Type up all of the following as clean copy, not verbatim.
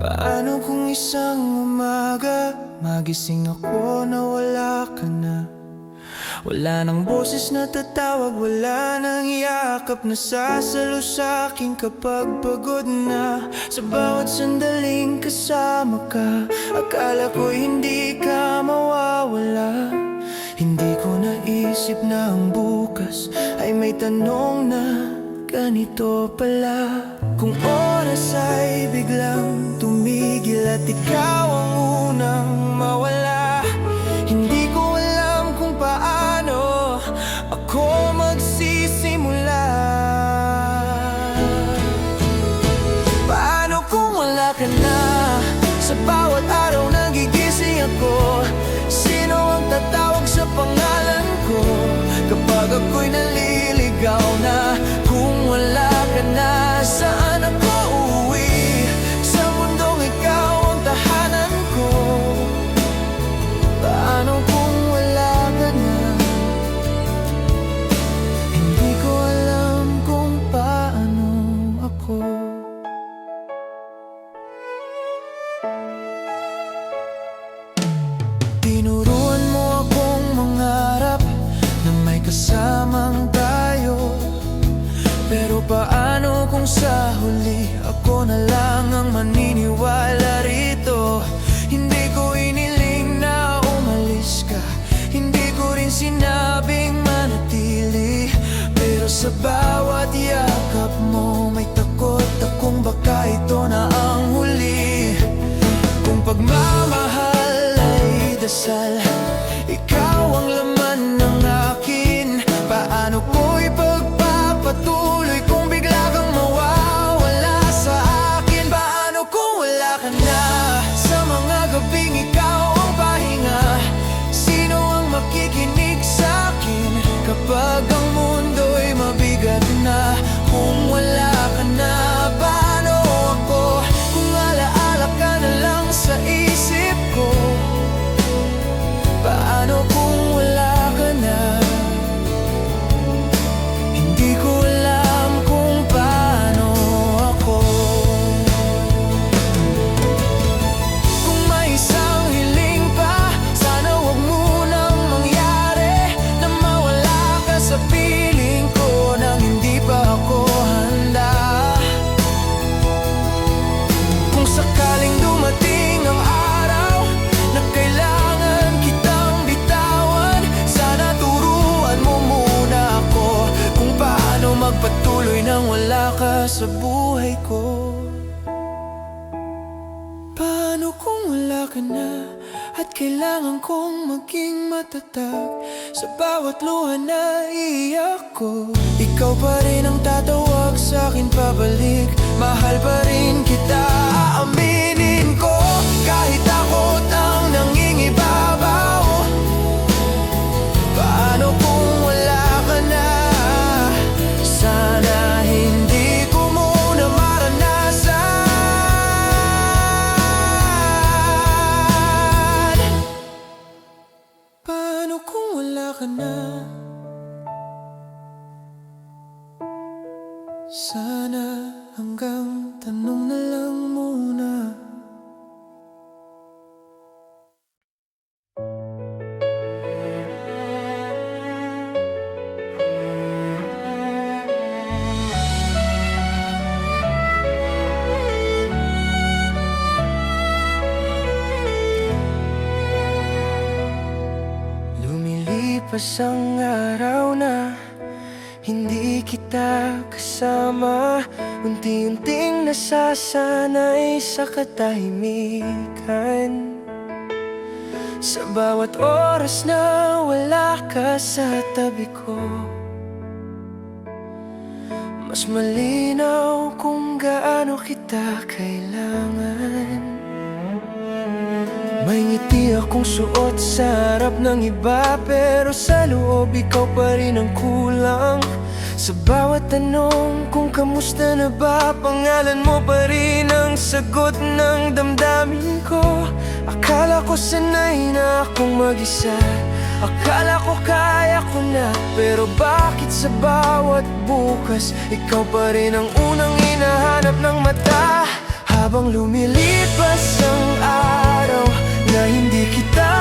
Paano kung isang umaga magising ako na wala ka na? Wala nang boses na tatawag, wala nang yakap na sasalo sa'kin kapag pagod na. Sa bawat sandaling kasama ka, akala ko hindi ka mawawala. Hindi ko naisip na ang bukas ay may tanong na ganito pala. Kung oras ay biglang tumigil at ikaw ang unang mawala, hindi ko alam kung paano ako magsisimula. Paano kung wala ka na? Sa bawat araw nagigising ako, sino ang tatawag sa pangalan ko kapag ako'y naliligaw na? Kung wala ka na, saan ako uuwi? Sa mundong ikaw ang tahanan ko. Paano kung wala ka na? Hindi ko alam kung paano ako. Tinuruan mo akong mangarap na may kasamang tayo. Pero paano kung sa huli ako na lang ang maniniwala rito? Hindi ko iniling na umalis ka, hindi ko rin sinabing manatili. Pero sa bawat yakap mo may takot akong baka ito na ang huli. Kung pagmamahal ay dasal, ikaw ang laman ng akin. Paano ko ipagpapatuloy kung bigla kang mawawala sa akin? Paano kung wala ka na? Sa mga gabing ikaw ang pahinga, sino ang makikinig sa akin kapag ang mundo'y mabigat na? Kung wala ka na, paano ako? Kung alaala ka na lang sa isip ko, paano kung wala ka na? Hindi ko alam kung paano ako. Kung may isang hiling pa, sana huwag munang mangyari na mawala ka sa piling ko nang hindi pa ako handa. Kung sakaling dumating ang araw na kailangan kitang bitawan, sana turuan mo muna ako kung paano magpatuloy nang wala ka sa buhay ko. Paano kung wala ka na at kailangan kong maging matatag? Sa bawat luha na iiyak ko, ikaw pa rin ang tatawag sa'kin pabalik. Mahal pa rin kita, aaminin ko, kahit takot ang nangingibabaw. Paano kung wala ka na? Sana hindi ko muna maranasan. Paano kung wala ka na? Sana hanggang tanong na lang muna. Lumilipas ang araw na hindi kita kasama, unti-unting nasasanay sa katahimikan. Sa bawat oras na wala ka sa tabi ko, mas malinaw kung gaano kita kailangan. May ngiti akong suot sa harap ng iba, pero sa loob ikaw pa rin ang kulang. Sa bawat tanong kung kamusta na ba, pangalan mo pa rin ang sagot ng damdamin ko. Akala ko sanay na akong mag-isa, akala ko kaya ko na, pero bakit sa bawat bukas ikaw pa rin ang unang hinahanap ng mata? Habang lumilipas ang araw na hindi kita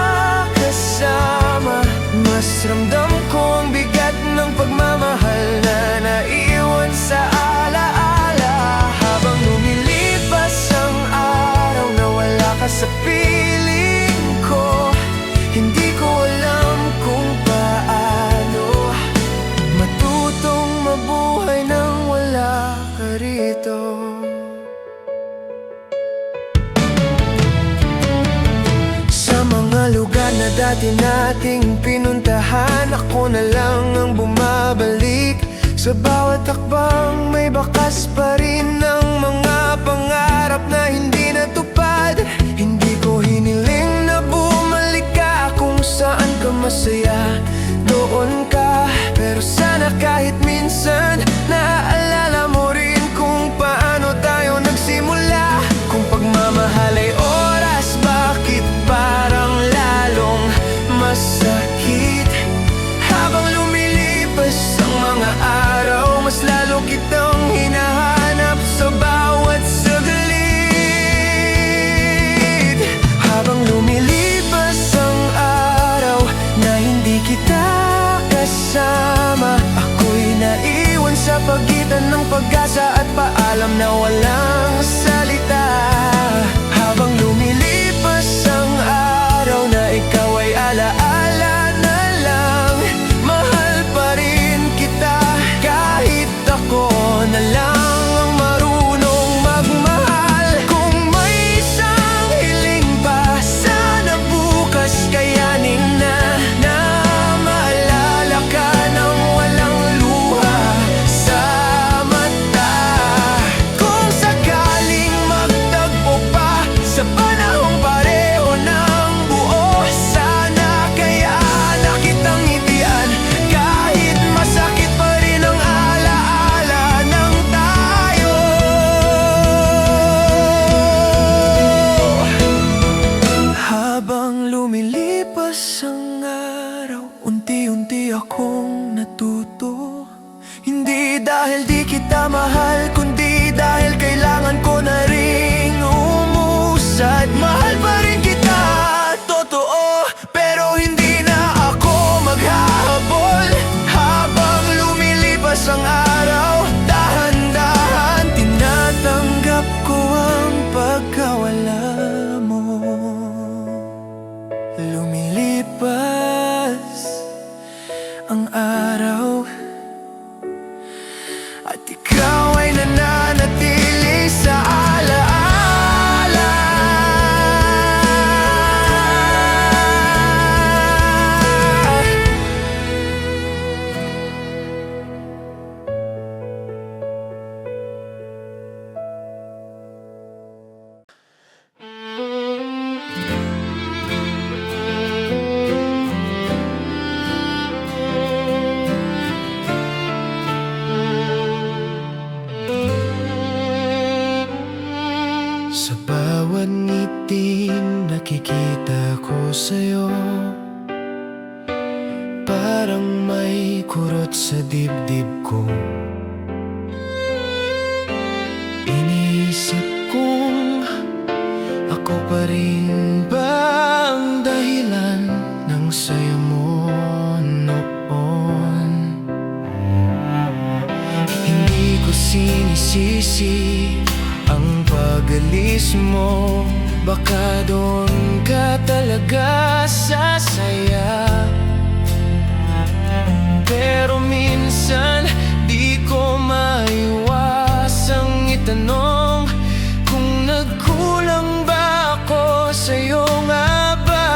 kasama, mas ramdam ko ang bigat ng pagmamahal na naiwan sa alaala. Habang lumilipas ang araw na wala ka sa piling ko, hindi ko alam kung paano matutong mabuhay nang wala ka rito. Sa mga lugar na dati nating pinuntahan, ako na lang ang bumabalik. Sa bawat takbang may bakas pa rin ng mga pangarap na hindi natupad. Hindi ko hiniling na bumalik ka, kung saan ka masaya doon ka. Pero sana kahit minsan naaalala mo rin kung paano tayo nagsimula. Kung pagmamahal ay oras, bakit parang lalong masakit? Habang lumilipas ang mga araw, mas lalo kitang hinahanap sa bawat saglit. Habang lumilipas ang araw na hindi kita kasama, ako'y naiwan sa pagitan ng pag-asa at paalam na walang salita. Habang lumilipas ang araw na ikaw ay alaala na lang, mahal pa rin kita kahit ako na lang ang marunong magmahal. Kung may isang hiling pa, sana bukas kayanin na maalala ka nang walang luha sa mata. Kung sakaling magtagpo pa sa panahong pareho ng buo, sana kaya na kitang ngitian kahit masakit pa rin ang alaala ng tayo. Habang lumilipas ang araw, unti-unti akong natuto. Hindi dahil di kita mahal, kundi dahil kailangan ko na ring umusad. Mahal pa rin kita, totoo, pero hindi na ako maghahabol. Habang lumilipas ang araw, dahan-dahan tinatanggap ko ang pagkawala mo. Lumilipas ang araw at ikaw ay nananatili sa alaala. Sa bawat ngiti nakikita ko sa'yo, parang may kurot sa dibdib ko. Iniisip kong ako pa rin ba ang dahilan ng saya mo noon. Hindi ko sinisisi ang pag-alis mo, baka doon ka talaga sasaya. Pero minsan di ko maiwasang itanong kung nagkulang ba ako sa'yo nga ba.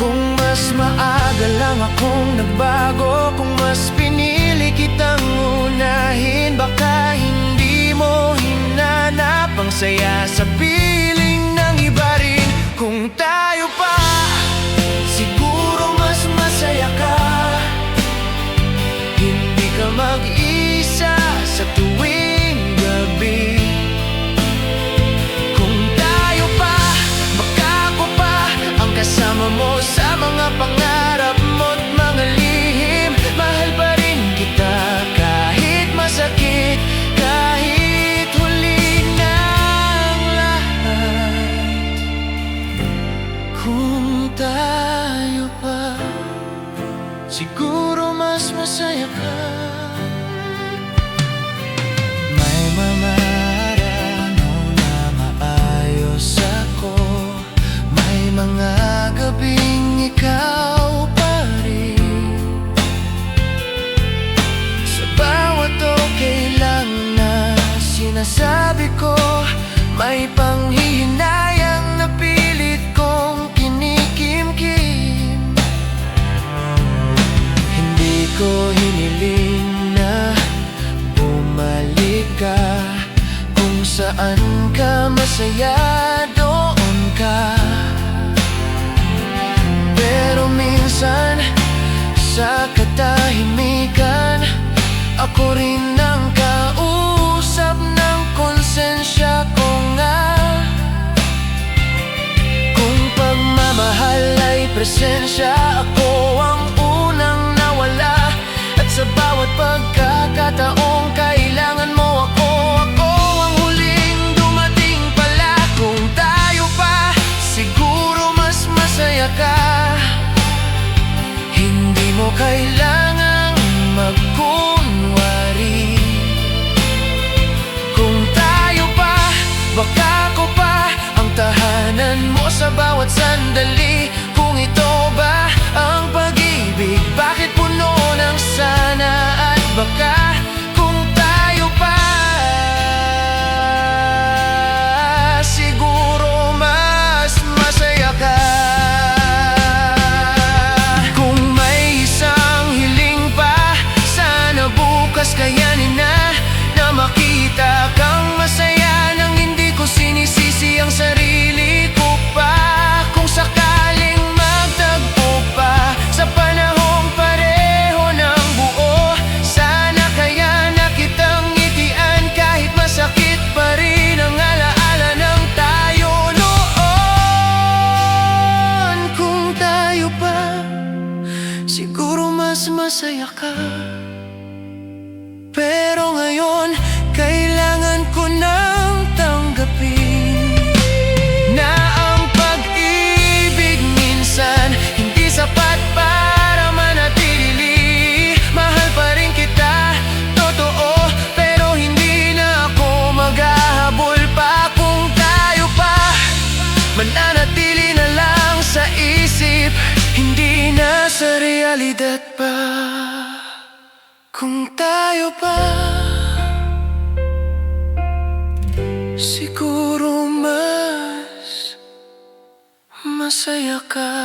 Kung mas maaga lang akong nagbago, kung mas pinili kitang unahin, baka hindi mo hinanap ang saya sa piling ng iba rin. Kung tayo pa, siguro mas masaya ka. Hindi ka mag-isa sa tuwing gabi. Kung tayo pa, baka ako pa ang kasama mo sa mga pangarap mo't mga lihim. Mahal pa rin kita kahit masakit, kahit huli na. masaya doon ka. Pero minsan sa katahimikan, ako rin ang kausap ng konsensya ko nga. Kung pagmamahal ay presensya, ako ang unang nawala. At sa bawat pagkakataong kailangan mo ako, ako ang huling dumating pala. Kung tayo pa, siguro mas masaya ka. Hindi mo kailangang magkunwari. Kung tayo pa, baka ko pa ang tahanan mo sa bawat sandali. Kung ito ba ang pag-ibig, bakit puno ng sana at baka? Kung tayo pa, siguro mas masaya ka. Kung may isang hiling pa, sana bukas kayanin na makita kang masaya nang hindi ko sinisisi ang sarili ko pa. Kung sakaling magtagpo pa sa panahong pareho ng buo, sana kaya na kitang ngitian kahit masakit pa rin ang alaala ng tayo noon. Kung tayo pa, siguro mas masaya ka. Pero ngayon, kailangan ko nang tanggapin na ang pag-ibig minsan hindi sapat para manatili. Mahal pa rin kita, totoo, pero hindi na ako maghahabol pa. Kung tayo pa, mananatili na lang sa isip, hindi na sa realidad pa. Kung tayo pa, siguro mas masaya ka.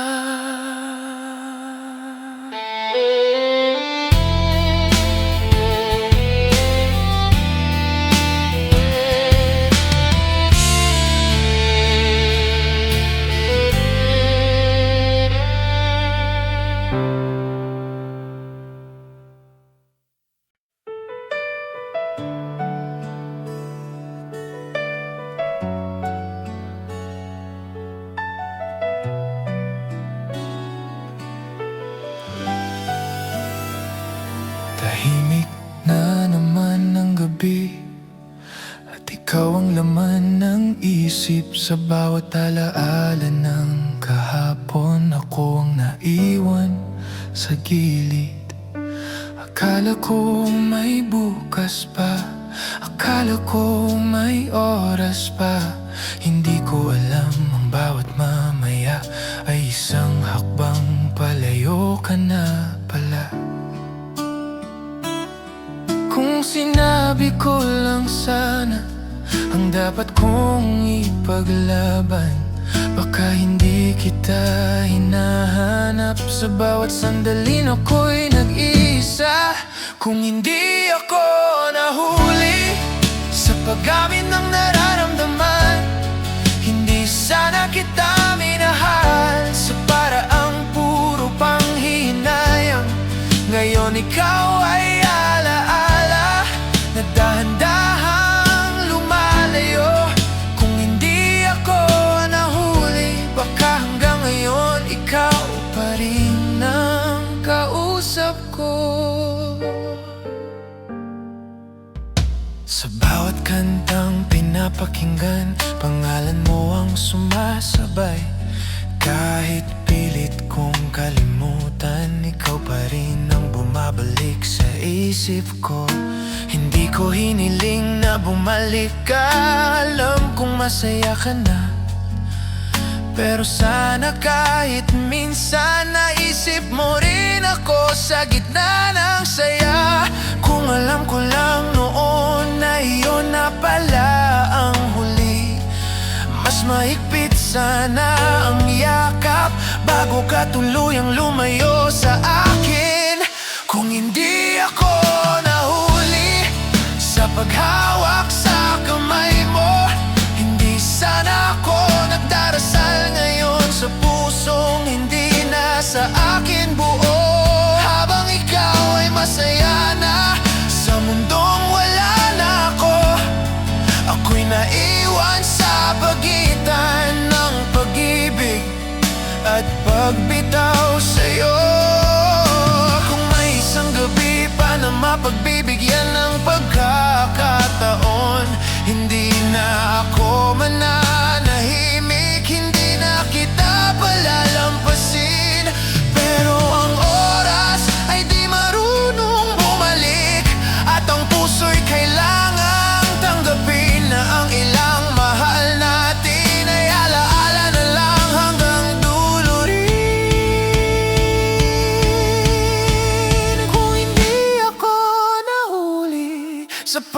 Tahimik na naman ang gabi, at ikaw ang laman ng isip. Sa bawat alaala ng kahapon, ako ang naiwan sa gilid. Akala ko may bukas pa, akala ko may oras pa. Hindi ko alam ang bawat mamaya ay isang hakbang palayo ka na pala. Kung sinabi ko lang sana ang dapat kong ipaglaban, baka hindi kita hinahanap. Sa bawat sandali ako'y nag-iisa. Kung hindi ako nahuli sa paggamit ng nararamdaman, hindi sana kita minahal sa paraang puro panghihinayang. Ngayon ikaw ay alaala na dahan-dahang lumalayo. Kung hindi ako nahuli, baka hanggang ngayon ikaw pa rin ang kausap ko. Sa bawat kantang pinapakinggan, pangalan mo ang sumasabay. Kahit pilit kong kalimutan, ikaw pa rin ang bumabalik sa isip ko. Hindi ko hiniling na bumalik ka, alam kong masaya ka na. Pero sana kahit minsan naisip mo rin ako sa gitna ng saya. Kung alam ko lang noon na iyon na pala ang huli, mas mahigpit sana ang yakap bago ka tuluyang lumayo sa akin. Kung hindi ako nahuli sa paghawak sa kamay mo, hindi sa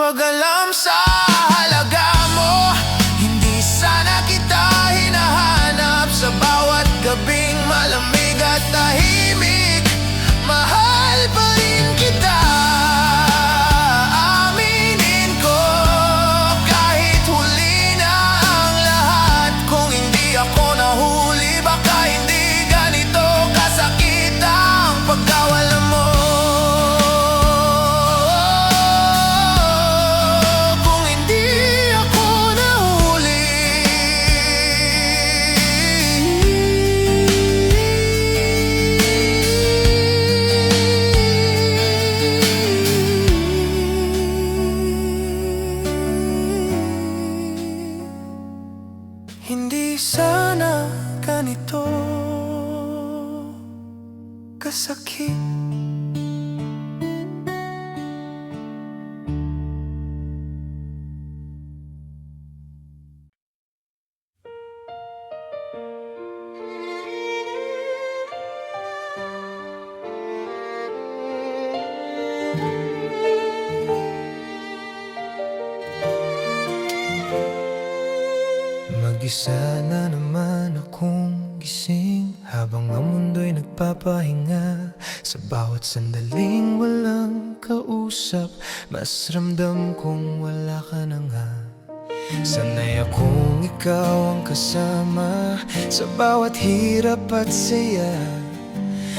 pag-alam sa halaga mo. Hindi sana kita hinahanap sa bawat gabing malamig at tahimik. Mahal pa rin kita, aminin ko, kahit huli na ang lahat. Kung hindi ako nahuli, baka hindi ganito kasakit ang pagkawala mo. Kung hindi ako nahuli, hindi sana ganito kasakit. Mag-isa na naman akong gising habang ang mundo'y nagpapahinga. Sa bawat sandaling walang kausap, mas ramdam kong wala ka na nga. Sanay akong ikaw ang kasama sa bawat hirap at saya.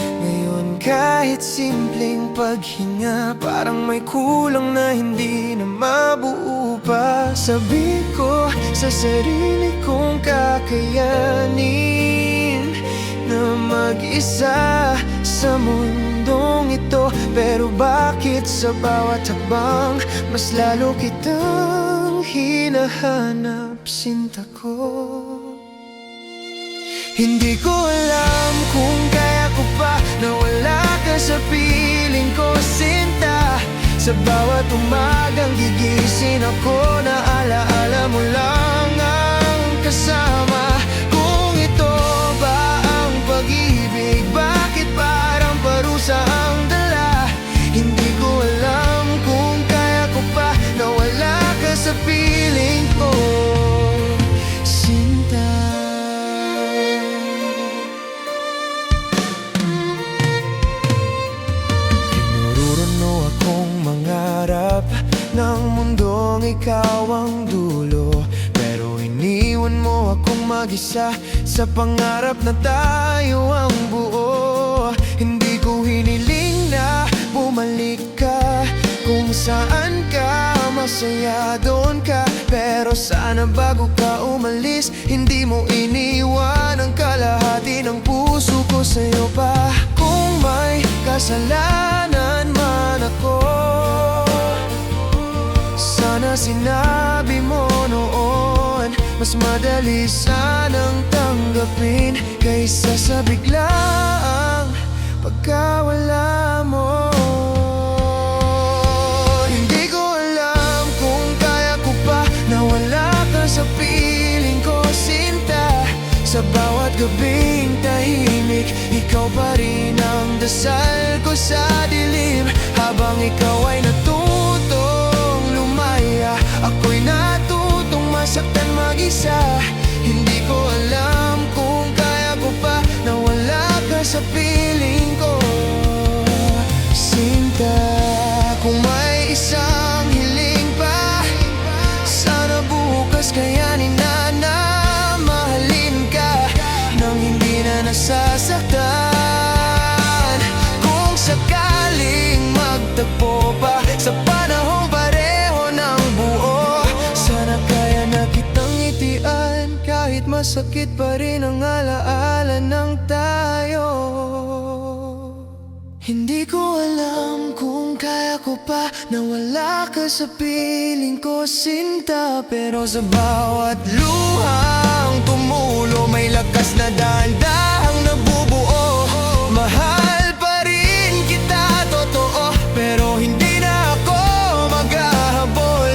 Ngayon kahit simpleng paghinga, parang may kulang na hindi na mabuo pa. Sabi ko sa sarili kong kakayanin na mag-isa sa mundong ito. Pero bakit sa bawat habang mas lalo kitang hinahanap, sinta ko? Hindi ko alam kung kaya ko pa na wala ka sa piling ko, sinta. Sa bawat umagang gigising ako, na alaala mo lang ang kasama. Kung ito ba ang pag-ibig, bakit parang parusa ang dala? Hindi ko alam kung kaya ko pa na wala ka sa piling ko, sinta. Mangarap ng mundong ikaw ang dulo, pero iniwan mo akong mag-isa sa pangarap na tayo ang buo. Hindi ko hiniling na bumalik ka, kung saan ka masaya doon ka. Pero sana bago ka umalis, hindi mo iniwan ang kalahati ng puso ko sa'yo pa. Kung may kasalanan man ako, sana sinabi mo noon. Mas madali sanang tanggapin kaysa sa biglaang pagkawala mo. Hindi ko alam kung kaya ko pa na wala ka sa piling ko, sinta. Sa bawat gabing tahimik, ikaw pa rin ang dasal ko sa dilim. Habang ikaw ay natutong lumaya, ako'y natutong masaktan mag-isa. Hindi ko alam kung kaya ko pa na wala ka sa piling ko, sinta. Kung may isang hiling pa, sana bukas kayanin na mahalin ka nang hindi na nasasaktan. Kung sakaling magtagpo pa sa panahong pareho ng buo, sana kaya na kitang ngitian kahit masakit pa rin ang alaala ng tayo. Hindi ko alam kung kaya ko pa na wala ka sa piling ko, sinta. Pero sa bawat luhang tumulo, may lakas na dahan-dahang nabubuo. Mahal pa rin kita, totoo, pero hindi na ako maghahabol.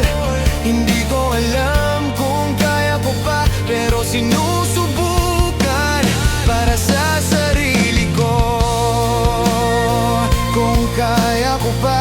Hindi ko alam kung kaya ko pa, pero sinusubukan para sa sarili ko. Kung kaya ko pa,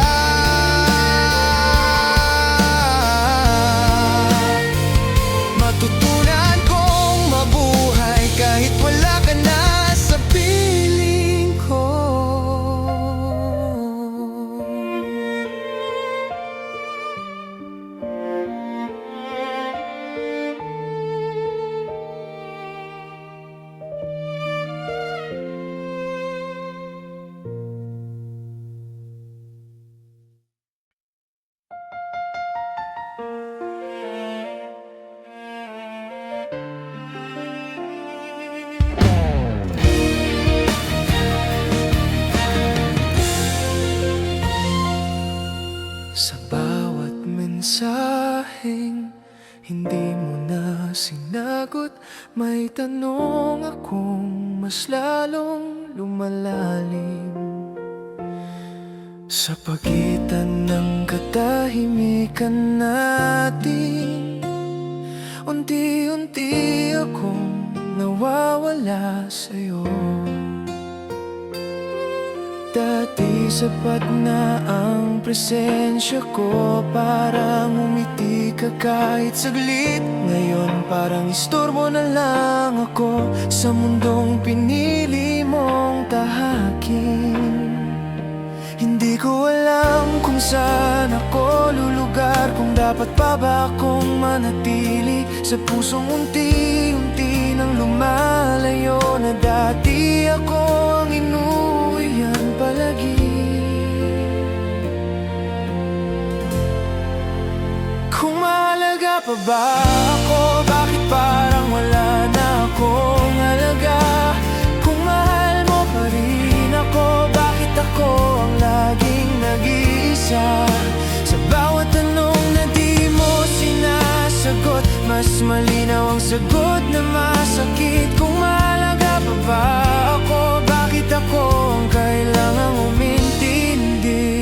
Sa bawat mensaheng hindi mo na sinagot, may tanong akong mas lalong lumalalim. Sa pagitan ng katahimikan natin, unti-unti akong nawawala sa'yo. Dati sapat na ang presensya ko, parang umiti ka kahit saglit. Ngayon parang istorbo na lang ako sa mundong pinili mong tahakin. Hindi ko alam kung saan ako lulugar, kung dapat pa ba akong manatili sa pusong unti-unti nang lumalayo na dati ako ang inuwian palagi. Kung mahalaga pa ba ako, bakit parang wala na akong halaga? Kung mahal mo pa rin ako, bakit ako ang laging nag-iisa? Sa bawat tanong na di mo sinasagot, mas malinaw ang sagot na masakit. Kung mahalaga pa ba ako, bakit ako ang kailangang umintindi?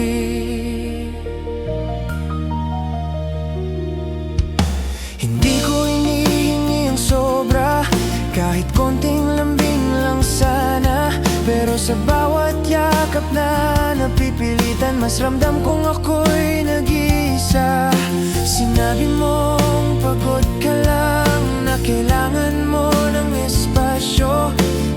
Hindi ko hinihingi ang sobra, kahit konting lambing lang sana. Pero sa bawat yakap na napipilitan, mas ramdam kong ako'y nag-iisa. Sinabi mong pagod ka lang, na kailangan mo ng espasyo.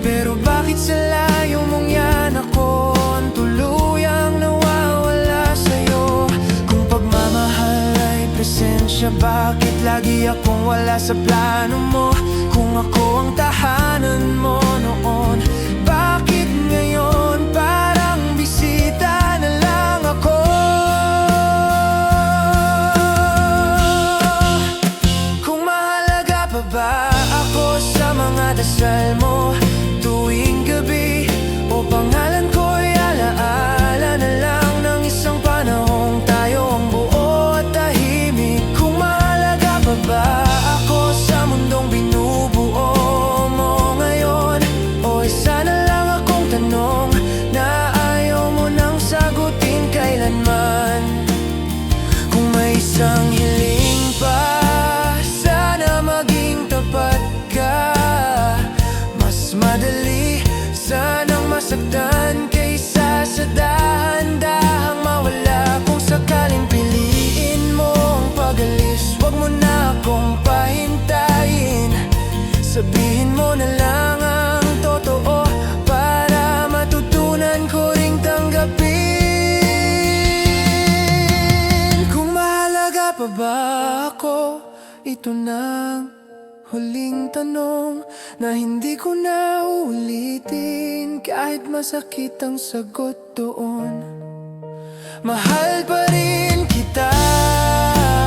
Pero bakit sa layo mong yan ako ang tuluyang nawawala sa'yo? Kung pagmamahal ay presensya, bakit lagi akong wala sa plano mo? Kung ako ang tahanan mo noon, bakit ngayon parang bisita na lang ako? Kung mahalaga pa ba ako sa mga dasal mo tuwing gabi, o pangalan ko'y alaala na lang ng isang panahong tayo ang buo at tahimik? Kung mahalaga pa ba ako sa mundong binubuo mo ngayon, o isa na lang akong tanong na ayaw mo nang sagutin kailanman? Kung may isang hiling pa, sana maging tapat ka. Mas madali sanang masaktan kaysa sa dahan-dahang mawala. Kung sakaling piliin mo ang pag-alis, wag mo na akong pahintayin. Sabihin mo na lang ang totoo para matutunan ko ring tanggapin. Kung mahalaga pa ba ako, ito na huling tanong na hindi ko na uulitin, kahit masakit ang sagot doon. Mahal pa rin kita,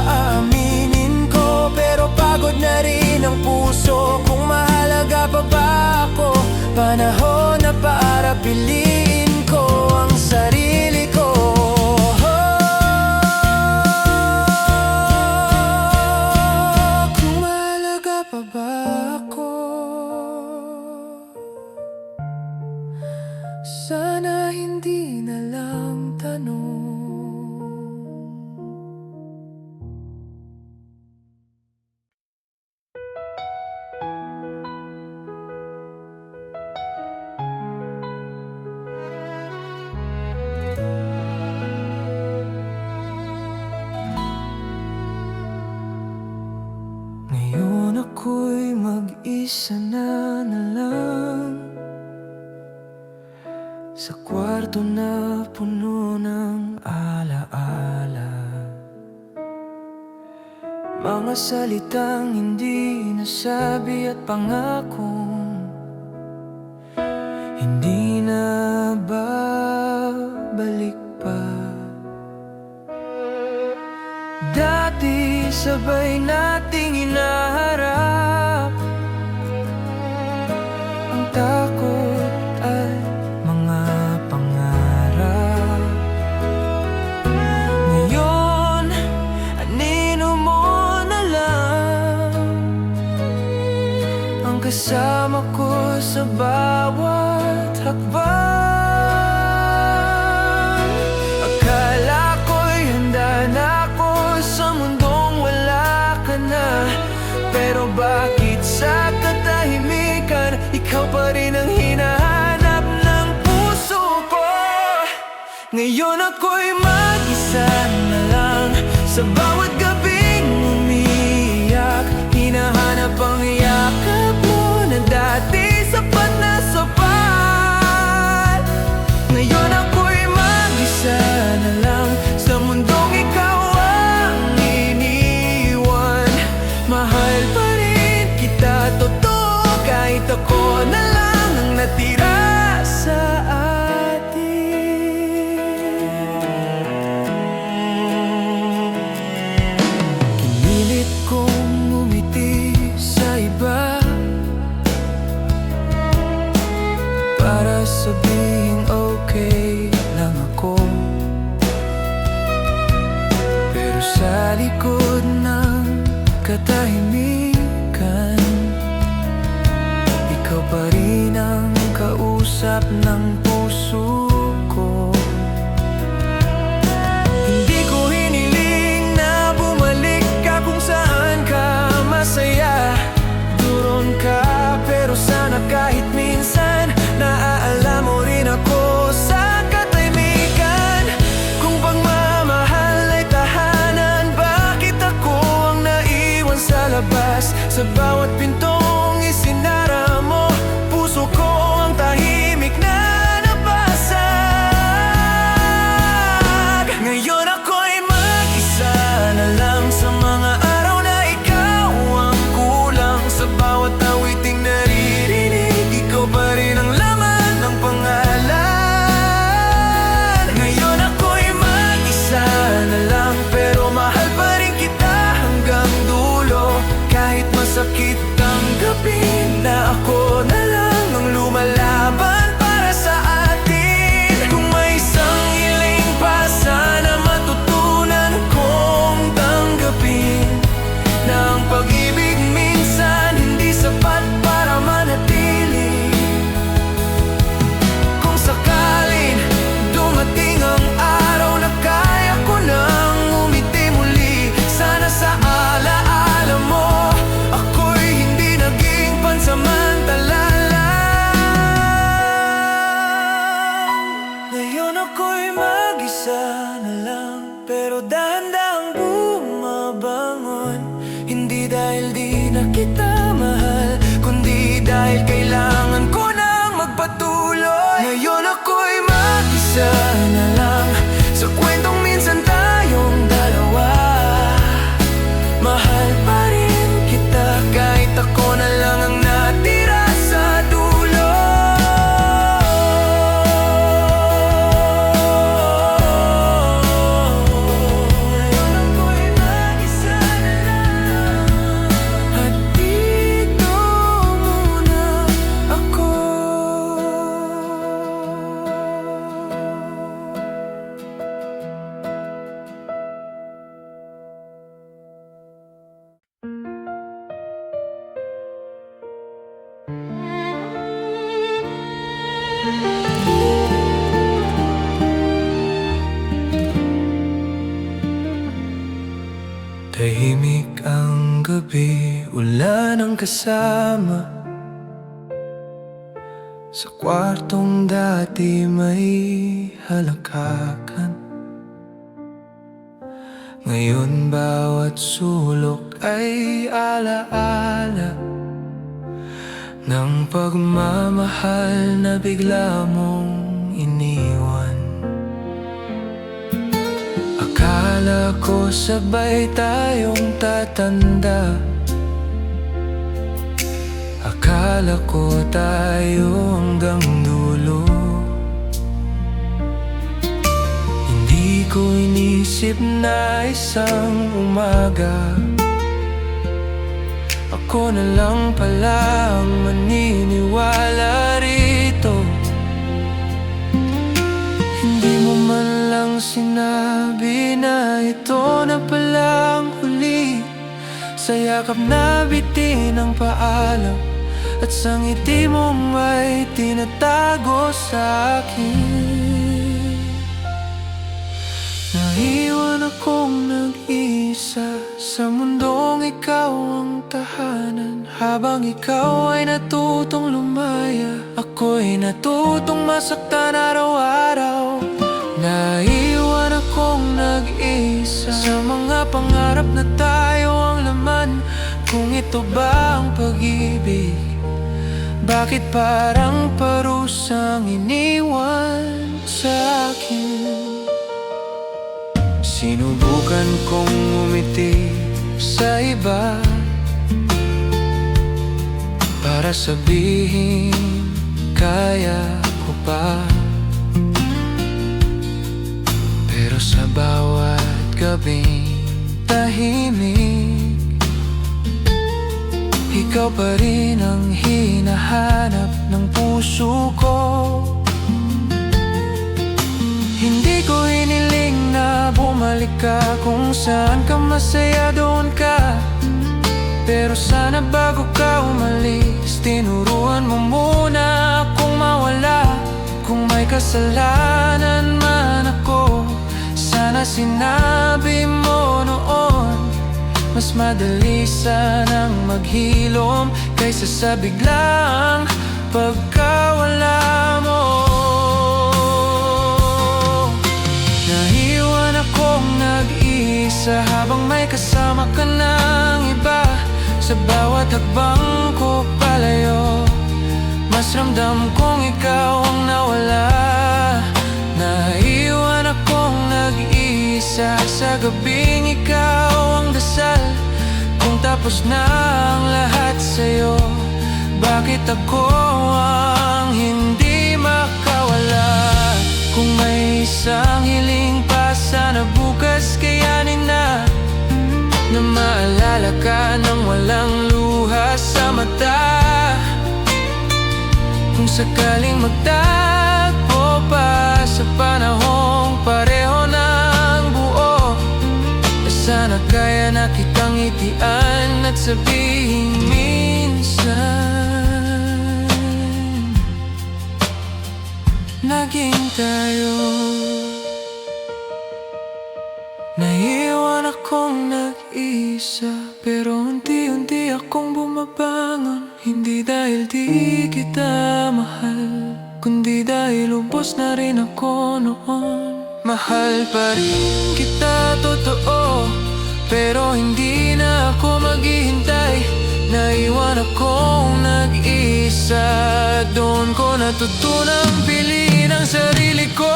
aaminin ko, pero pagod na rin ang puso. Kung mahalaga pa ba ako, panahon na para piliin ko ang sarili ko. Kung mahalaga pa ba ako, sana hindi na lang tanong. Ngayon ako'y mag-isa na lang sa kwarto na puno ng alaala. Mga salitang hindi nasabi at pangakong hindi na babalik pa. Dati sabay nating inaharap ang kasama ko sa bawat hakbang. Akala ko'y handa na ako sa mundong wala ka na, pero bakit sa katahimikan ikaw pa rin ang hinahanap ng puso ko? Ngayon ako'y mag-isa na lang sa bawat gabing umiiyak. Hinahanap ang yakap mo na dati sapat na sapat. Ngayon ako'y mag-isa na lang sa mundong ikaw ang iniwan. Mahal pa rin kita, totoo, kahit ako na lang ang natira sa para sabihin okay lang ako, pero sa likod ng katahimikan ikaw pa rin ang kausap ng puso ko. Hindi ko hiniling na bumalik ka kung saan ka masaya. Duron ka, pero sana kahit minsan naaalala mo rin ako sa katahimikan. Kung pagmamahal ay tahanan, bakit ako ang naiwan sa labas? Sa bawat pintong isinara mo, puso ko ang tahimik na nabasag. Ngayon ako'y mag-isa na lang sa mga araw na ikaw ang kulang. Sa bawat awiting naririnig, ikaw pa rin ang laman ng pangalan. Ngayon ako'y mag-isa na lang, pero mahal pa rin kita hanggang dulo. Kahit masakit tanggapin na ako na lang ang lumalaban para sa atin. Kung may isang hiling pa, sana matutunan kong tanggapin na ang pag-ibig minsan hindi sapat para manatili. Kung sakalin dumating ang araw na kaya ko nang umiti muli, sana sa alaala mo ako'y hindi naging pansamantala lang. Ngayon ako'y mag-isa na lang, pero dahan-dahang bumabangon. Hindi dahil di na kita mahal, kundi dahil kailangan ko nang magpatuloy. Ngayon ako'y mag-isa na lang sa kwentong minsan tayong dalawa. Mahal pa rin kita kahit ako na lang ang natira sa dulo. Ngayon ako'y mag-isa na lang, at dito muna ako. Tahimik ang gabi, wala nang kasama. Sa kwartong dati may halakakan. Ngayon bawat sulok ay alaala ng pagmamahal na bigla mong iniwan. Akala ko sabay tayong tatanda, akala ko tayo hanggang dulo. Hindi ko inisip na isang umaga ako na lang pala ang maniniwala rito. Hindi mo man lang sinabi na ito na pala ang huli. Sa yakap na bitin ang paalam, at sa ngiti mo may tinatago sa akin. Naiwan akong nag-iisa sa mundong ikaw ang tahanan. Habang ikaw ay natutong lumaya, ako'y natutong masaktan araw-araw. Naiwan akong nag-iisa sa mga pangarap na tayo ang laman. Kung ito ba ang pag-ibig, bakit parang parusang iniwan sa akin? Sinubukan kong umiti sa iba para sabihin kaya ko pa. Pero sa bawat gabing tahimik, ikaw pa rin ang hinahanap ng puso ko. Hindi ko hiniling na bumalik ka, kung saan ka masaya doon ka. Pero sana bago ka umalis, tinuruan mo muna akong mawala. Kung may kasalanan man ako, sana sinabi mo noon. Mas madali sanang maghilom kaysa sa biglang pagkawala mo. Naiwan akong nag-iisa habang may kasama ka ng iba. Sa bawat hakbang ko palayo, mas ramdam kong ikaw ang nawala. Naiwan akong nag-iisa sa gabing ikaw ang dasal. Kung tapos na ang lahat sa'yo, bakit ako ang hindi makawala? Kung may isang hiling pa, sana bukas kayanin na maalala ka nang walang luha sa mata. Kung sakaling magtagpo pa sa panahong pareho ng buo, sana kaya na kitang itian at sabihin minsan, naging tayo. Naiwan akong nag-isa, pero unti-unti akong bumabangon. Hindi dahil di kita mahal, kundi dahil lubos na rin ako noon. Mahal pa rin kita, totoo, pero hindi na ako maghihintay. Naiwan akong nag-isa, doon ko natutunang piliin ang sarili ko.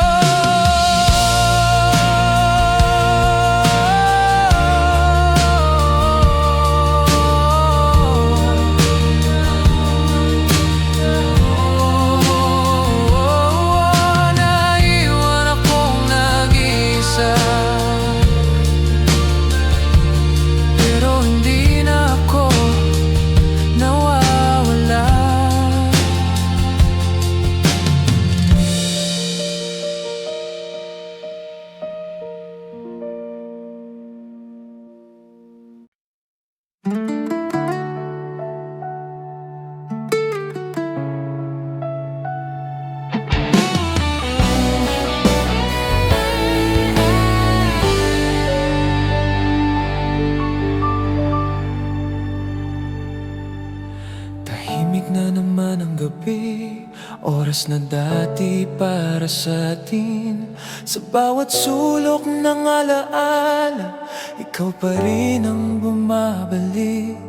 Na naman ang gabi, oras na dati para sa atin. Sa bawat sulok ng alaala, ikaw pa rin ang bumabalik.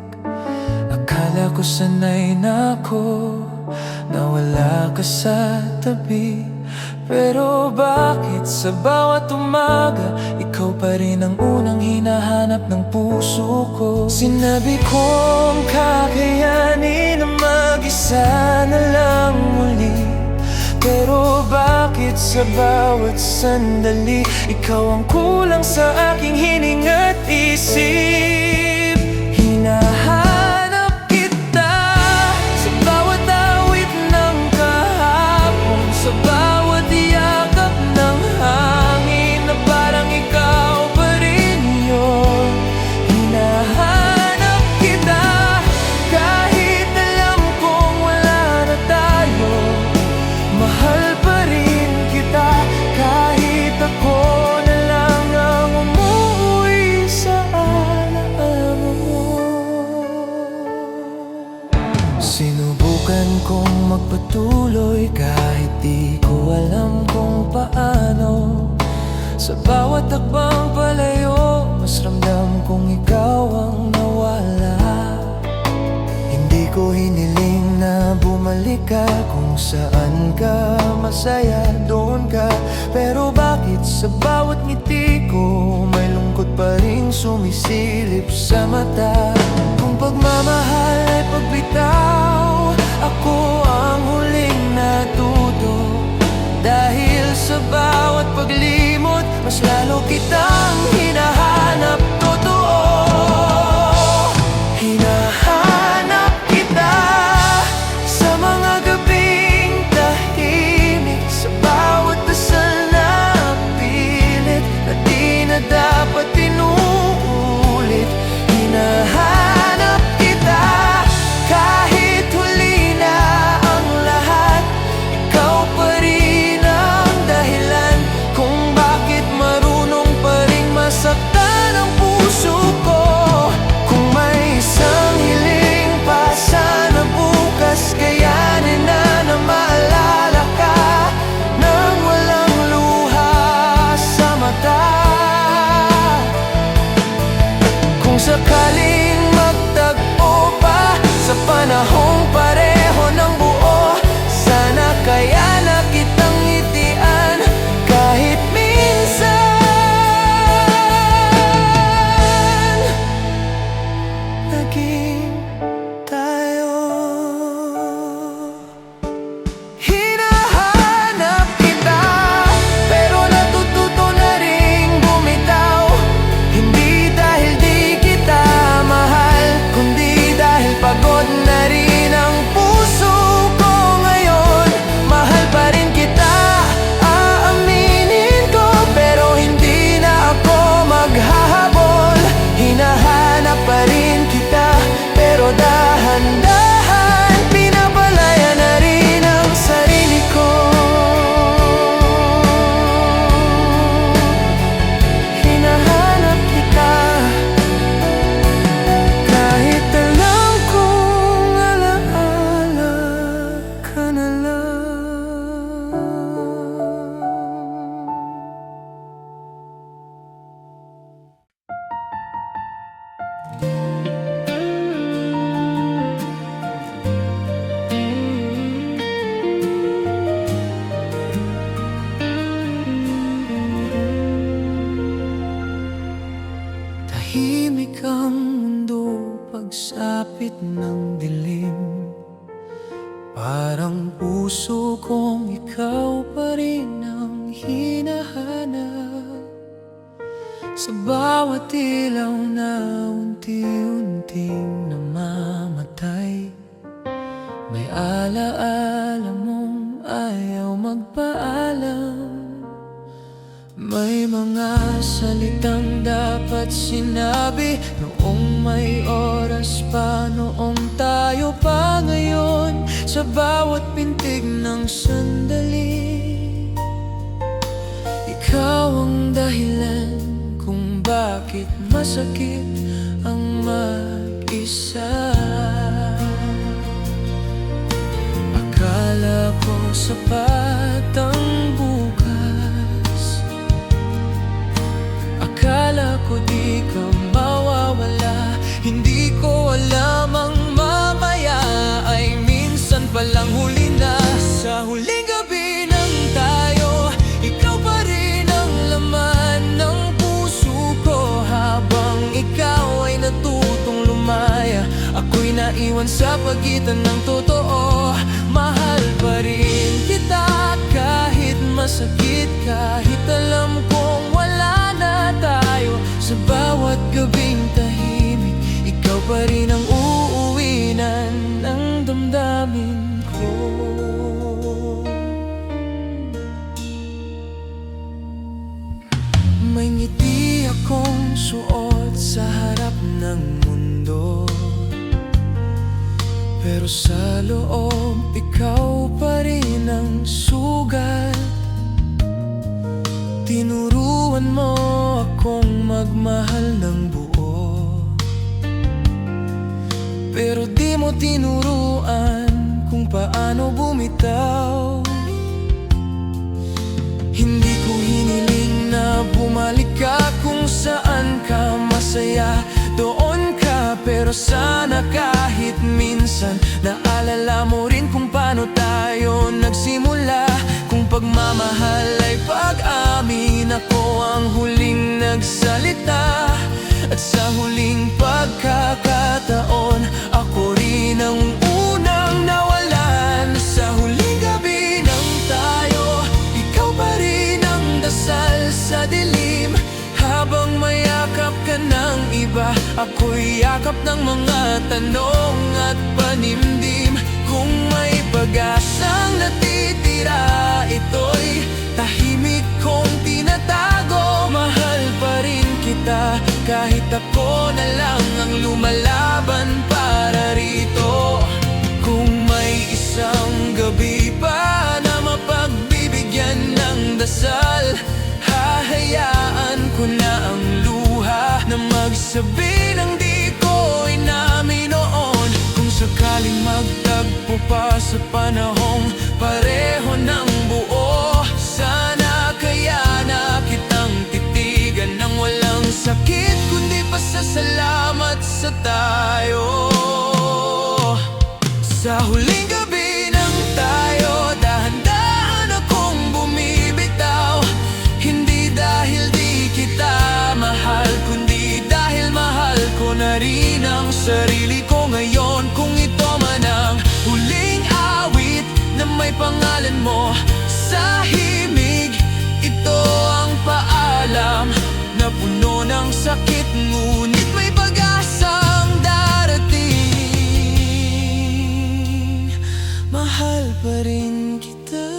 Akala ko sanay na ako, na wala ka sa tabi. Pero bakit sa bawat umaga, ikaw pa rin ang unang hinahanap ng puso ko? Sinabi kong kakayanin na mag-isa na lang muli, pero bakit sa bawat sandali, ikaw ang kulang sa aking hining at isip? Hinahanap kita sa bawat awit ng kahapon, sa bawat yakap ng hangin, na parang ikaw pa rin yun. Hinahanap kita kahit alam ko Sinubukan kong magpatuloy kahit di ko alam kung paano. Sa bawat takbang palayo, mas ramdam kong ikaw ang nawala. Hindi ko hiniling na bumalik ka, kung saan ka masaya doon ka. Pero bakit sa bawat ngiti ko may lungkot pa rin sumisilip sa mata? Kung pagmamahal ay pagbitaw, ako ang huling natuto. Dahil sa bawat paglimot, mas lalo kitang hinahanap. Totoo, hinahanap kita sa mga gabing tahimik, sa bawat dasal na pilit na di na dapat inuulit. Hinahanap kita kahit huli na ang lahat. Ikaw pa rin ang dahilan kung bakit marunong pa rin masaktan ang puso ko. Kung may isang hiling pa sana bukas, kayanin na maalala ka nang walang luha sa mata. Kung sakaling magtagpo pa sa panahong pareho ng buo, sana kaya na kitang ngitian kahit minsan. Naging tayo. Hinahanap kita, pero natututo na ring bumitaw. Hindi dahil di kita mahal, kundi dahil pagod na rin ang puso ko ngayon. Mahal pa rin kita, aaminin ko, pero hindi na ako maghahabol. Hinahanap pa rin kita, pero dahan-dahan pinapalaya na rin ang sarili ko. Hinahanap kita kahit alam kong alaala ka na lang. Tahimik ang mundo pagsapit ng dilim. Parang puso kong ikaw pa rin ang hinahanap. Sa bawat ilaw na unti-unting namamatay, may alaala mong ayaw magpaalam. May mga salitang dapat sinabi noong may oras pa, noong tayo pa ngayon. Sa bawat pintig ng sandali, ikaw ang dahilan kung bakit masakit ang mag-isa. Akala ko sapat ang bukas, akala ko di ka mawawala. Hindi ko alam ang mamaya ay minsan palang huli na. Sa huling gabi ng tayo, ikaw pa rin ang laman ng puso ko. Habang ikaw ay natutong lumaya, ako'y naiwan sa pagitan ng totoo. Mahal pa rin kita kahit masakit, kahit alam kong wala na tayo. Sa bawat gabing tahimik, ikaw pa rin ang uuwinan ng damdamin ko. May ngiti akong suot sa harap ng mundo, pero sa loob ikaw pa rin ang sugat. Tinuruan mo akong magmahal ng buo, pero di mo tinuruan kung paano bumitaw. Hindi ko hiniling na bumalik ka kung saan ka masaya. Doon ka, pero sana kahit minsan naalala mo rin kung paano tayo nagsimula. Kung pagmamahal ay pag-amin, ako ang huling nagsalita. At sa huling pagkakataon, ako rin ang unang nawalan. Sa huling gabi ng tayo, ikaw pa rin ang dasal sa dilim. Habang mayakap ka ng iba, ako'y yakap ng mga tanong at panimdim. Kung may pag-asang natitira, ito'y tahimik kong tinatago. Mahal pa rin kita, kahit ako na lang ang lumalaban para rito. Kung may isang gabi pa na mapagbibigyan ng dasal, hahayaan ko na ang luha na magsabi ng di ko inamin noon. Kung sakaling magtagpo pa sa panahong pareho ng buo, sana kaya na kitang titigan ng walang sakit, kundi pasasalamat sa tayo. Sa huling gabi ng tayo, dahan-dahan akong bumibitaw. Hindi dahil di kita mahal, kundi dahil mahal ko na rin ang sarili ko ngayon. Kung ito man ang huling awit na may pangalan mo sa himig, ito ang paalam na puno ng sakit, ngunit may pag-asang darating. Mahal pa rin kita,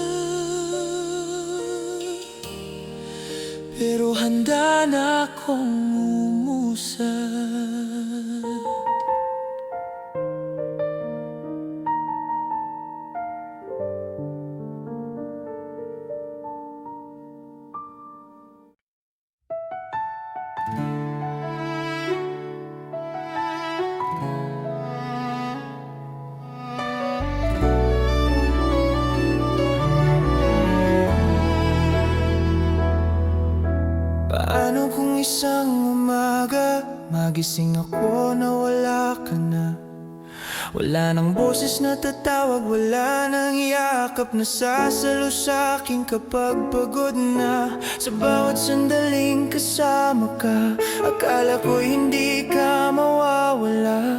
pero handa na akong umusad. Paano kung isang umaga magising ako na wala ka na? Wala nang boses na tatawag, wala nang yakap na sasalo sa'kin kapag pagod na. Sa bawat sandaling kasama ka, akala ko hindi ka mawawala.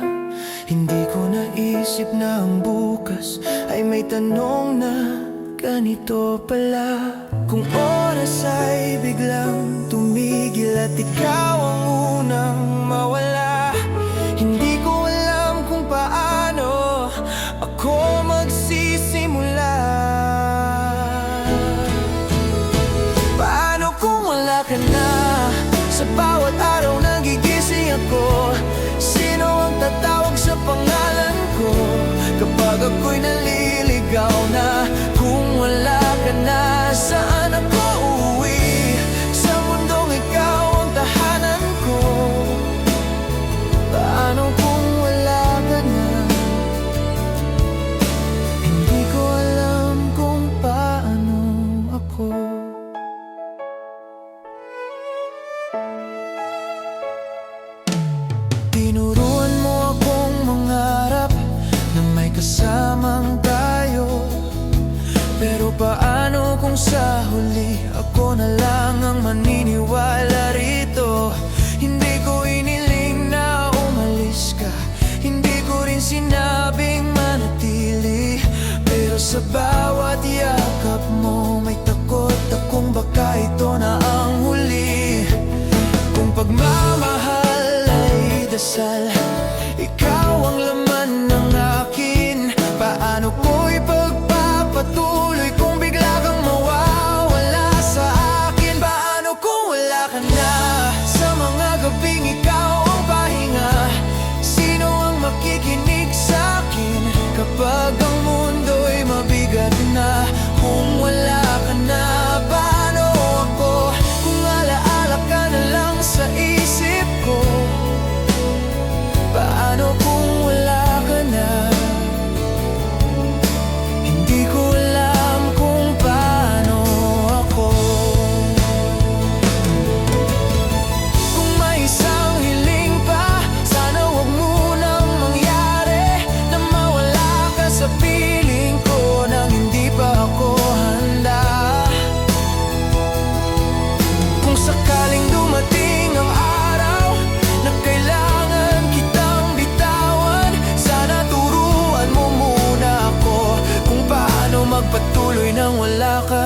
Hindi ko naisip na ang bukas ay may tanong na ganito pala. Kung oras ay biglang tumigil at ikaw ang unang mawala, hindi ko alam kung paano ako magsisimula. Paano kung wala ka na? Sa bawat araw nagigising ako, sino ang tatawag sa pangalan ko kapag ako'y naliligaw na? Kung wala ka na, saan ako uuwi? Sa mundong ikaw ang tahanan ko. Paano kung wala ka na? Hindi ko alam kung paano ako. Tinuruan mo akong mangarap na may kasamang tayo. Pero paano kung sa huli ako na lang ang maniniwala rito? Hindi ko iniling na umalis ka, hindi ko rin sinabing manatili. Pero sa bawat yakap mo may takot akong baka ito na ang huli. Kung pagmamahal ay dasal, ikaw ang laman ng akin. Paano ko'y pagpapatuloy kung bigla kang mawawala sa akin? Paano kung wala ka na? Sa mga gabing ikaw ang pahinga, sino ang makikinig sa akin kapag ang mundo'y mabigat na? Kung wala ka na, paano ako? Kung alaala ka na lang sa isip ko, paano kung wala ka na?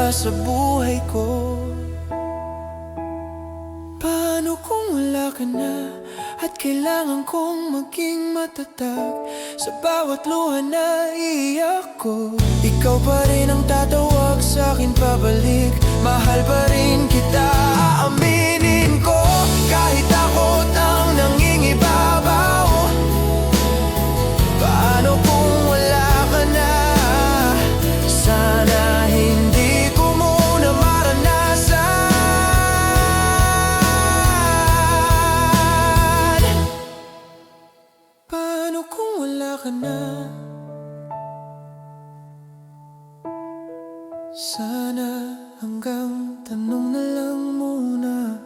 pa sa buhay ko. Paano kung wala ka na at kailangan kong maging matatag? Sa bawat luha na iiyak ko, ikaw pa rin ang tatawag sa'kin pabalik. Mahal pa rin kita, aaminin ko, kahit takot ang nangingibabaw. Paano kung wala ka na? Sana hindi ko muna maranasan. Paano kung wala ka na? Sana hanggang tanong na lang muna.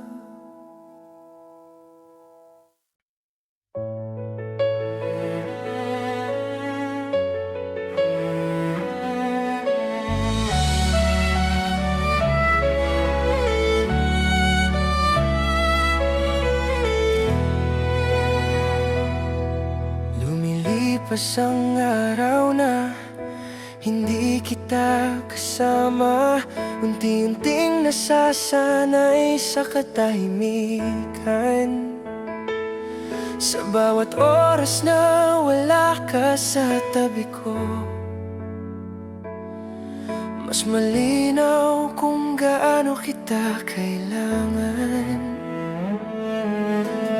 Lumilipas ang araw na hindi kita kasama, unti-unting nasasanay sa katahimikan. Sa bawat oras na wala ka sa tabi ko, mas malinaw kung gaano kita kailangan.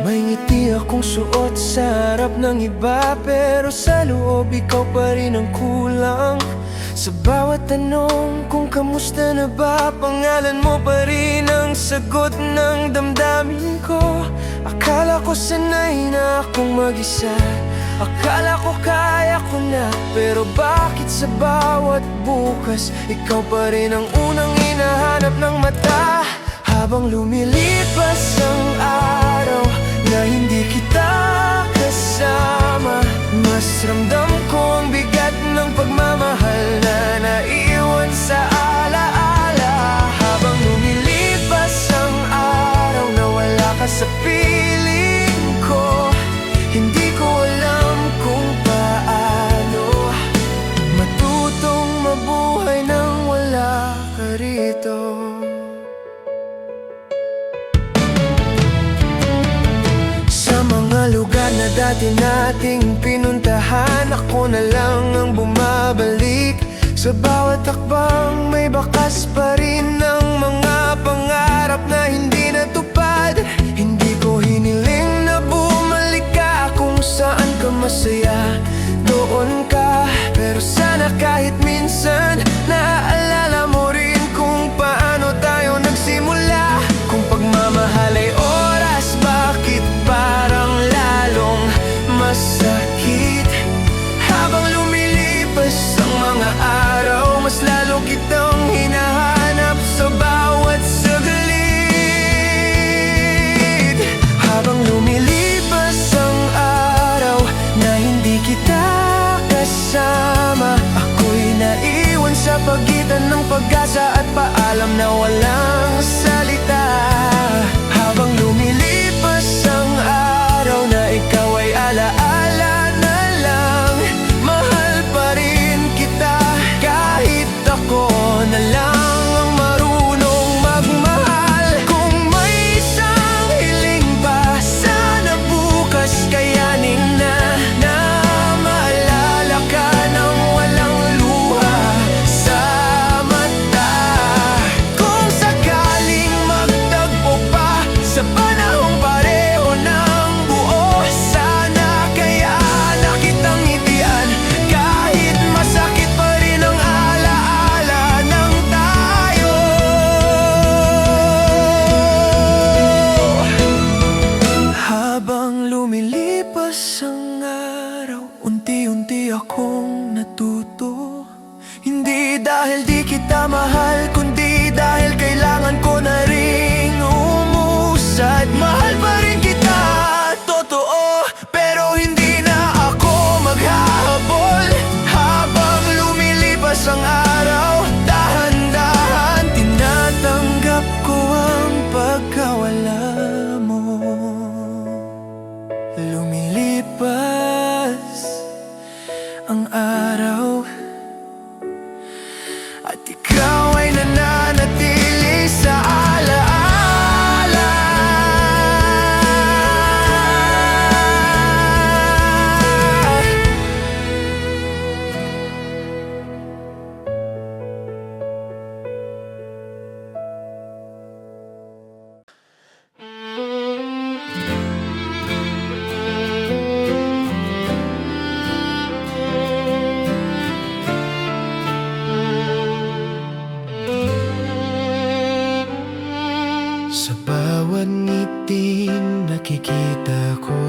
May ngiti akong suot sa harap ng iba, pero sa loob ikaw pa rin ang kulang. Sa bawat tanong kung kamusta na ba, pangalan mo pa rin ang sagot ng damdamin ko. Akala ko sanay na akong mag-isa, akala ko kaya ko na, pero bakit sa bawat bukas ikaw pa rin ang unang hinahanap ng mata? Habang lumilipas ang araw na hindi kita kasama, mas ramdam ko ang bigat ng pagmamahal na naiwan sa alaala. Habang lumilipas ang araw na wala ka sa piling ko, hindi ko alam kung paano matutong mabuhay nang wala ka rito. Lugar na dati nating pinuntahan, ako na lang ang bumabalik. Sa bawat takbang may bakas pa rin ng mga pangarap na hindi natupad. Hindi ko hiniling na bumalik ka, kung saan ka masaya doon ka. Pero sana kahit minsan naaalala mo rin kung paano tayo nagsimula. Kung pagmamahal ay oras, bakit parang masakit? Habang lumilipas ang mga araw, mas lalo kitang hinahanap sa bawat saglit. Habang lumilipas ang araw na hindi kita kasama, ako'y naiwan sa pagitan ng pag-asa at paalam na walang salita. Habang lumilipas ang araw na ikaw ay alaala na lang, mahal pa rin kita, kahit ako na lang ang marunong magmahal. Kung may isang hiling pa, sana bukas kayanin na, na maalala ka nang walang luha sa mata. Kung sakaling magtagpo pa sa panahong pareho ng buo, sana kaya na kitang ngitian, kahit masakit pa rin ang alaala ng tayo. Habang lumilipas ang araw, unti-unti akong natuto. Hindi dahil di kita mahal, kundi dahil kailangan ko na ring umusad. Mahal pa rin kita, totoo, pero hindi na ako maghahabol. Habang lumilipas ang araw, dahan-dahan tinatanggap ko ang pagkawala mo. Lumilipas ang araw at ikaw ay nanay.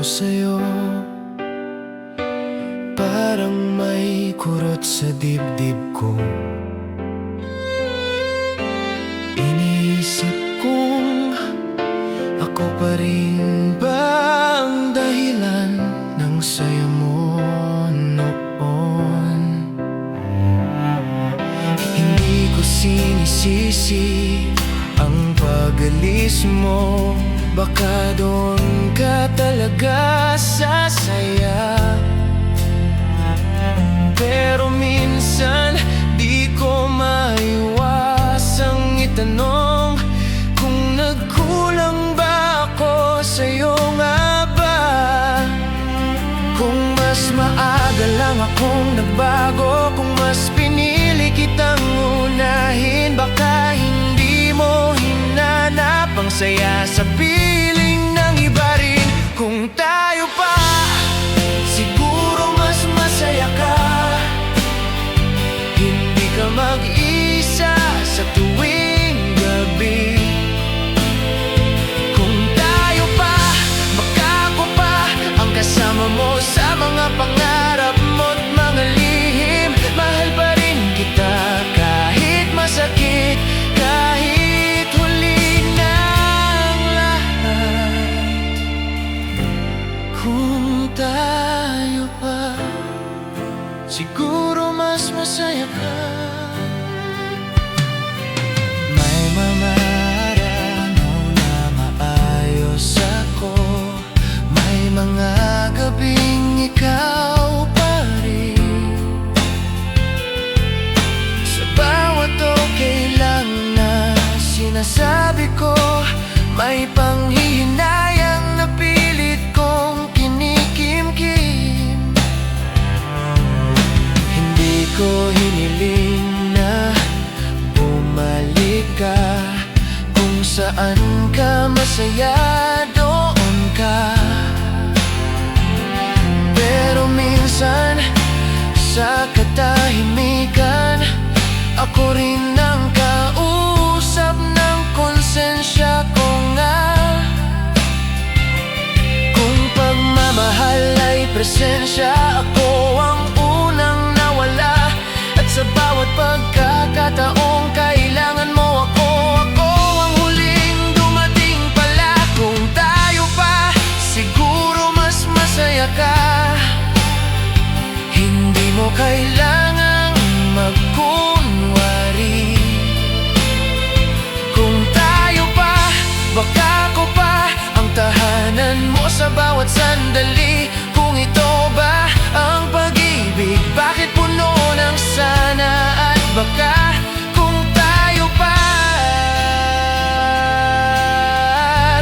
sa'yo, parang may kurot sa dibdib ko. Iniisip kong ako pa rin ba ang dahilan ng saya mo noon. Hindi ko sinisisi ang pag-alis mo, baka doon ka talaga sasaya. Pero minsan di ko maiwasang itanong kung nagkulang ba ako sa'yo nga ba. Kung mas maaga lang akong nagbago, kung mas pinili kitang unahin, baka hindi mo hinanap ang saya sa piling ng iba rin. Kung tayo pa, siguro mas masaya ka. Hindi ka mag-isa sa tuwing gabi. Kung tayo pa, baka ako pa ang kasama mo sa mga pangarap mo't mga lihim. Mahal pa rin kita kahit masakit, kahit huli ng lahat. Kung tayo pa, siguro mas masaya ka. May mga araw na maayos ako, may mga gabing ikaw pa rin. Sa bawat okay lang na sinasabi ko, may panghihinayang na pilit kong kinikimkim. Hindi ko hiniling na bumalik ka. Kung saan ka masaya, doon ka. Pero minsan sa katahimikan, ako rin ang kausap ng konsensya ko nga. Kung pagmamahal ay presensya, ako ang unang nawala. At sa bawat pagkakataong kailangan mo ako, ako ang huling dumating pala. Kung tayo pa, siguro mas masaya ka. Hindi mo kailangang magkunwari. Kung tayo pa, baka ako pa ang tahanan mo sa bawat sandali. Kung ito ba ang pag-ibig, bakit puno ng sana at baka. Kung tayo pa,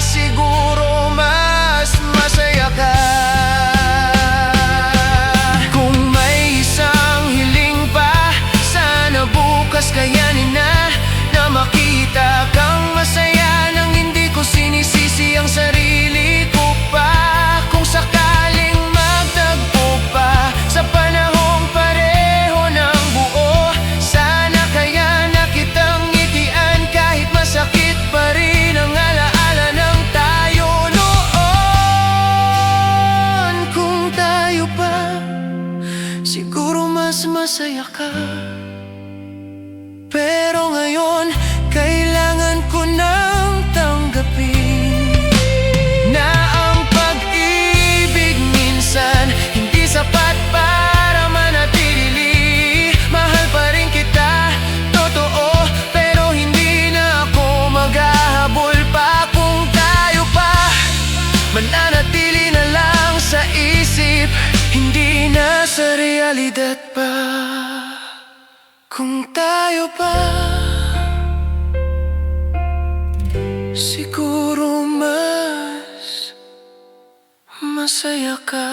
siguro mas masaya ka. Kung may isang hiling pa, sana bukas kayanin na makita kang masaya nang hindi ko sinisisi ang sarili ko pa. Kung sakaling magtagpo pa sa panahong pareho ng buo, sana kaya na kitang ngitian kahit masakit pa rin ang alaala ng tayo noon. Kung tayo pa, siguro mas masaya ka. Pero ngayon, kailangan ko nang tanggapin na ang pag-ibig minsan hindi sapat para manatili. Mahal pa rin kita, totoo, pero hindi na ako maghahabol pa. Kung tayo pa, mananatili na lang sa isip, hindi na sa realidad pa. Kung tayo pa, siguro mas masaya ka.